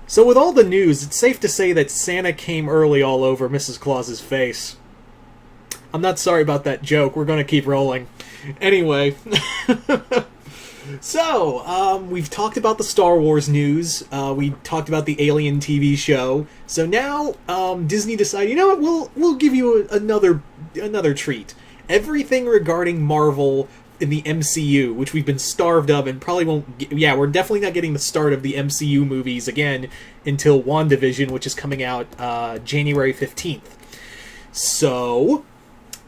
So with all the news, it's safe to say that Santa came early all over Mrs. Claus's face. I'm not sorry about that joke. We're going to keep rolling. Anyway. So, we've talked about the Star Wars news. We talked about the Alien TV show. So now, Disney decided, you know what, we'll give you another treat. Everything regarding Marvel in the MCU, which we've been starved of and probably won't get, we're definitely not getting the start of the MCU movies again until WandaVision, which is coming out January 15th. So,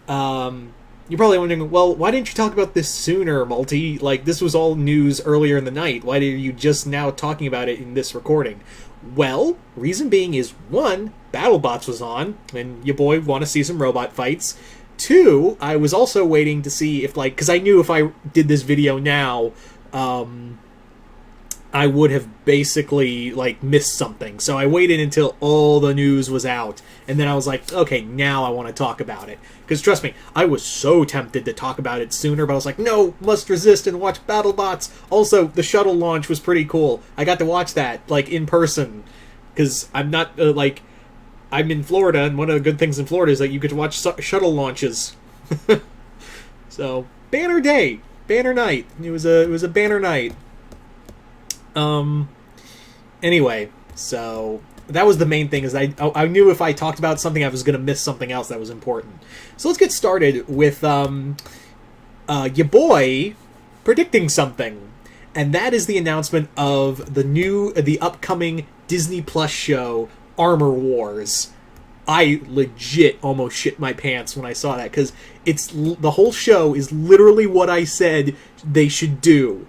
you're probably wondering, well, why didn't you talk about this sooner, Multi? Like, this was all news earlier in the night. Why are you just now talking about it in this recording? Well, reason being is, one, BattleBots was on, and your boy want to see some robot fights. Two, I was also waiting to see if, like, because I knew if I did this video now, I would have basically, like, missed something. So I waited until all the news was out, and then I was like, okay, now I want to talk about it. Because trust me, I was so tempted to talk about it sooner, but I was like, no, must resist and watch BattleBots. Also, the shuttle launch was pretty cool. I got to watch that, like, in person. Because I'm not, I'm in Florida, and one of the good things in Florida is that you get to watch shuttle launches. So, banner day, banner night. It was a banner night. Anyway, so that was the main thing, is I knew if I talked about something, I was going to miss something else that was important. So let's get started with your boy predicting something. And that is the announcement of the upcoming Disney Plus show, Armor Wars. I legit almost shit my pants when I saw that, because the whole show is literally what I said they should do.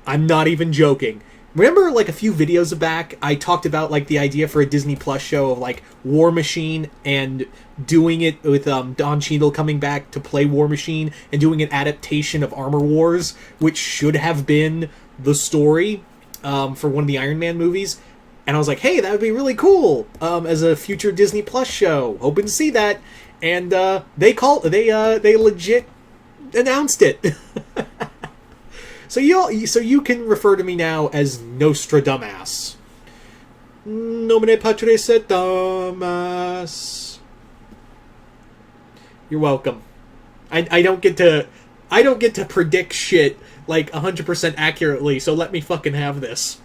I'm not even joking. Remember, like, a few videos back, I talked about, like, the idea for a Disney Plus show of, like, War Machine, and doing it with Don Cheadle coming back to play War Machine, and doing an adaptation of Armor Wars, which should have been the story for one of the Iron Man movies. And I was like, hey, that would be really cool as a future Disney Plus show. Hoping to see that. And they legit announced it. So you can refer to me now as Nostradamus. Nomine Patris et Damas. You're welcome. I don't get to predict shit like 100% accurately, so let me fucking have this.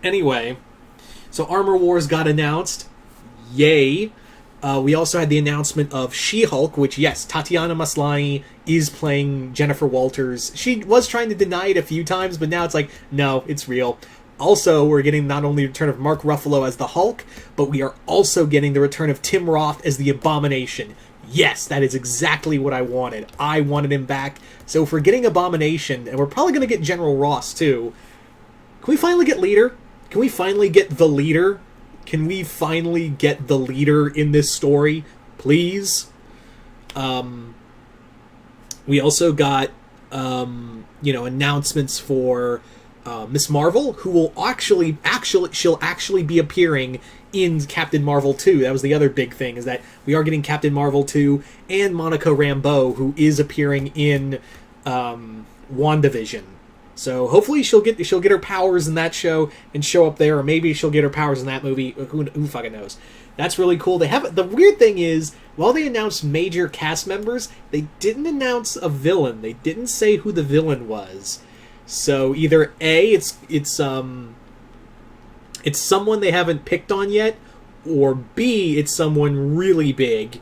Anyway, so Armor Wars got announced. Yay. We also had the announcement of She-Hulk, which, yes, Tatiana Maslany is playing Jennifer Walters. She was trying to deny it a few times, but now it's like, no, it's real. Also, we're getting not only the return of Mark Ruffalo as the Hulk, but we are also getting the return of Tim Roth as the Abomination. Yes, that is exactly what I wanted. I wanted him back. So if we're getting Abomination, and we're probably going to get General Ross, too, can we finally get Leader? Can we finally get the Leader? Can we finally get the Leader in this story? Please? We also got, announcements for Miss Marvel, who will she'll actually be appearing in Captain Marvel 2. That was the other big thing, is that we are getting Captain Marvel 2 and Monica Rambeau, who is appearing in WandaVision. So hopefully she'll get her powers in that show and show up there, or maybe she'll get her powers in that movie. Who fucking knows? That's really cool. The weird thing is, while they announced major cast members, they didn't announce a villain. They didn't say who the villain was. So either A, it's someone they haven't picked on yet, or B, it's someone really big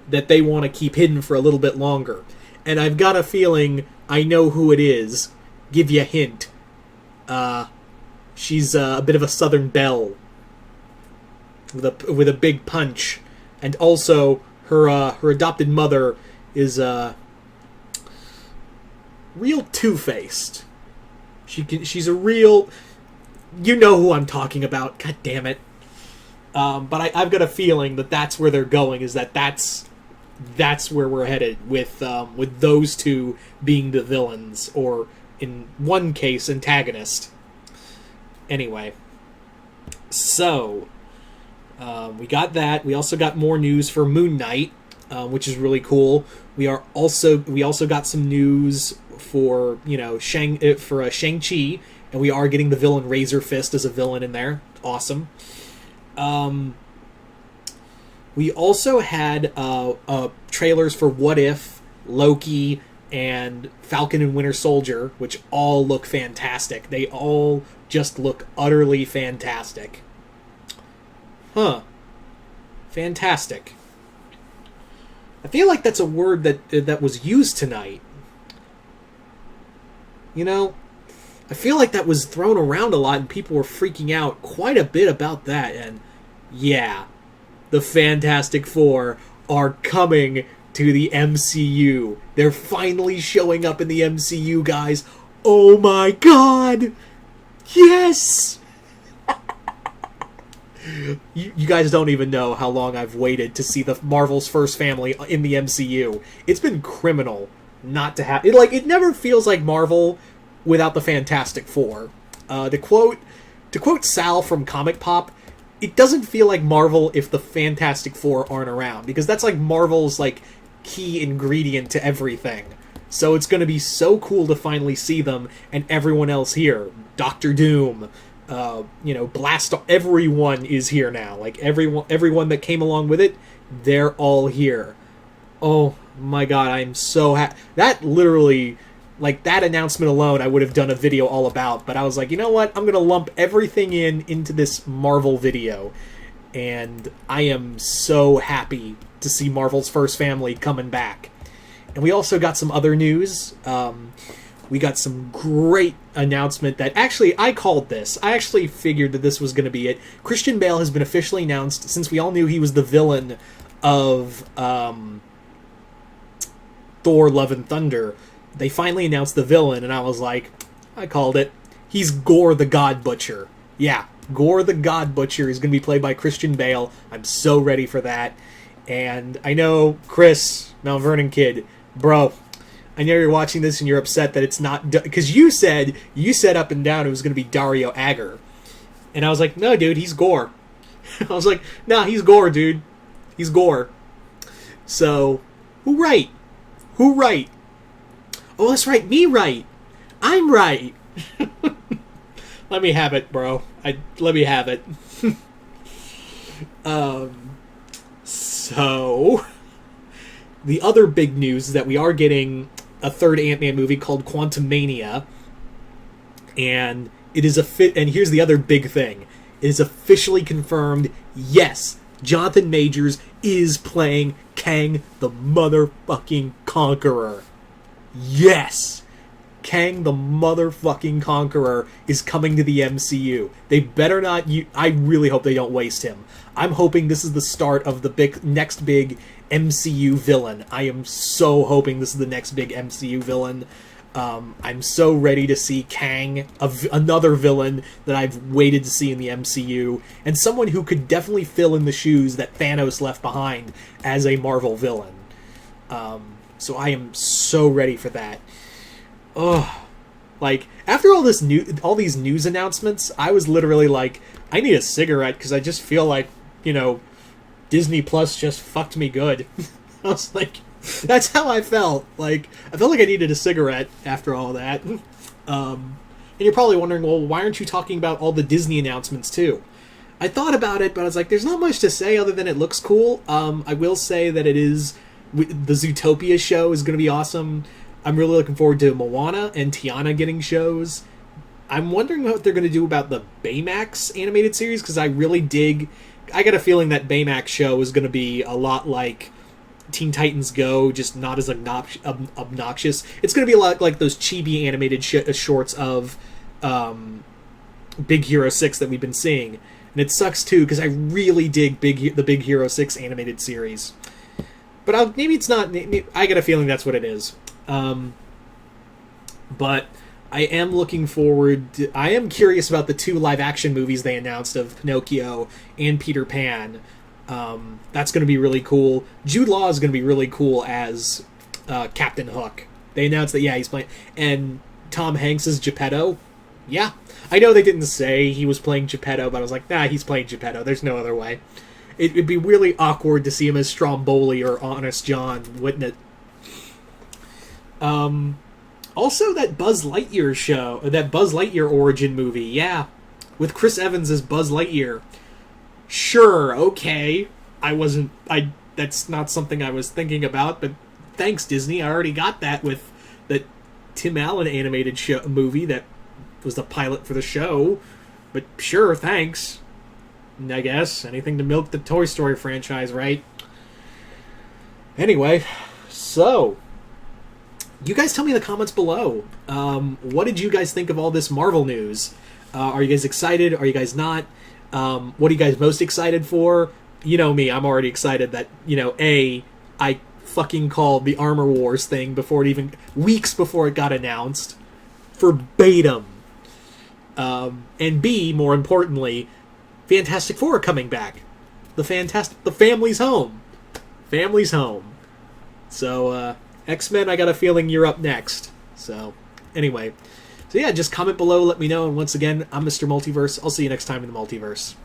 that they want to keep hidden for a little bit longer. And I've got a feeling I know who it is. Give you a hint. She's a bit of a Southern belle with a big punch, and also her adopted mother is real two-faced. She's a real, you know who I'm talking about. God damn it. But I've got a feeling that that's where they're going. Is that's where we're headed with those two being the villains, or in one case, antagonist. Anyway, so we got that. We also got more news for Moon Knight, which is really cool. We also got some news for Shang-Chi, and we are getting the villain Razor Fist as a villain in there. Awesome. We also had trailers for What If, Loki, and Falcon and Winter Soldier, which all look fantastic. They all just look utterly fantastic. Huh. Fantastic. I feel like that's a word that was used tonight. You know, I feel like that was thrown around a lot and people were freaking out quite a bit about that. And yeah, the Fantastic Four are coming to the MCU. They're finally showing up in the MCU, guys. Oh my god! Yes! You guys don't even know how long I've waited to see the Marvel's first family in the MCU. It's been criminal not to have... It never feels like Marvel without the Fantastic Four. To quote Sal from Comic Pop, it doesn't feel like Marvel if the Fantastic Four aren't around, because that's like Marvel's key ingredient to everything. So it's going to be so cool to finally see them and everyone else here. Doctor Doom, Blast, everyone is here now. Everyone that came along with it, they're all here. Oh my god, I'm so happy. That literally, that announcement alone, I would have done a video all about, but I was like, you know what? I'm going to lump everything into this Marvel video. And I am so happy to see Marvel's first family coming back. And we also got some other news. We got some great announcement that actually I called this. I actually figured that this was going to be it. Christian Bale has been officially announced, since we all knew he was the villain of Thor: Love and Thunder. They finally announced the villain, and I was like, I called it. He's Gore the God Butcher. Yeah, Gore the God Butcher is going to be played by Christian Bale. I'm so ready for that. And I know, Chris, Mount Vernon kid, bro, I know you're watching this and you're upset that it's not... Because you said up and down it was going to be Dario Agger. And I was like, no, dude, he's Gore. I was like, nah, he's Gore, dude. He's Gore. So, who right? Who right? Oh, that's right, me right. I'm right. Let me have it, bro. Let me have it. So, the other big news is that we are getting a third Ant-Man movie called Quantumania, and it is and here's the other big thing. It is officially confirmed, yes, Jonathan Majors is playing Kang the motherfucking Conqueror. Yes! Kang the motherfucking Conqueror is coming to the MCU. They better not... I really hope they don't waste him. I'm hoping this is the start of the next big MCU villain. I am so hoping this is the next big MCU villain. I'm so ready to see Kang, another villain that I've waited to see in the MCU, and someone who could definitely fill in the shoes that Thanos left behind as a Marvel villain. So I am so ready for that. Oh, after all these news announcements, I was literally like, I need a cigarette because I just feel like, Disney Plus just fucked me good. I was like, that's how I felt. I felt like I needed a cigarette after all that. And you're probably wondering, well, why aren't you talking about all the Disney announcements too? I thought about it, but I was like, there's not much to say other than it looks cool. I will say that the Zootopia show is going to be awesome. I'm really looking forward to Moana and Tiana getting shows. I'm wondering what they're going to do about the Baymax animated series, because I got a feeling that Baymax show is going to be a lot like Teen Titans Go, just not as obnoxious. It's going to be a lot like those chibi animated shorts of Big Hero 6 that we've been seeing. And it sucks too, because I really dig the Big Hero 6 animated series. But maybe it's not... I got a feeling that's what it is. But I am looking forward I am curious about the 2 live-action movies they announced of Pinocchio and Peter Pan. That's going to be really cool. Jude Law is going to be really cool as Captain Hook. They announced that, yeah, he's playing... And Tom Hanks is Geppetto. Yeah. I know they didn't say he was playing Geppetto, but I was like, nah, he's playing Geppetto. There's no other way. It'd be really awkward to see him as Stromboli or Honest John, wouldn't it? Also, that Buzz Lightyear show, that Buzz Lightyear origin movie, yeah, with Chris Evans as Buzz Lightyear. Sure, okay. That's not something I was thinking about, but thanks, Disney. I already got that with the Tim Allen animated movie that was the pilot for the show. But sure, thanks. I guess. Anything to milk the Toy Story franchise, right? Anyway, so you guys tell me in the comments below. What did you guys think of all this Marvel news? Are you guys excited? Are you guys not? What are you guys most excited for? You know me, I'm already excited that, I fucking called the Armor Wars thing weeks before it got announced. Verbatim. And B, more importantly, Fantastic Four coming back. The family's home. Family's home. So, X-Men, I got a feeling you're up next. So, anyway. So yeah, just comment below, let me know, and once again, I'm Mr. Multiverse. I'll see you next time in the Multiverse.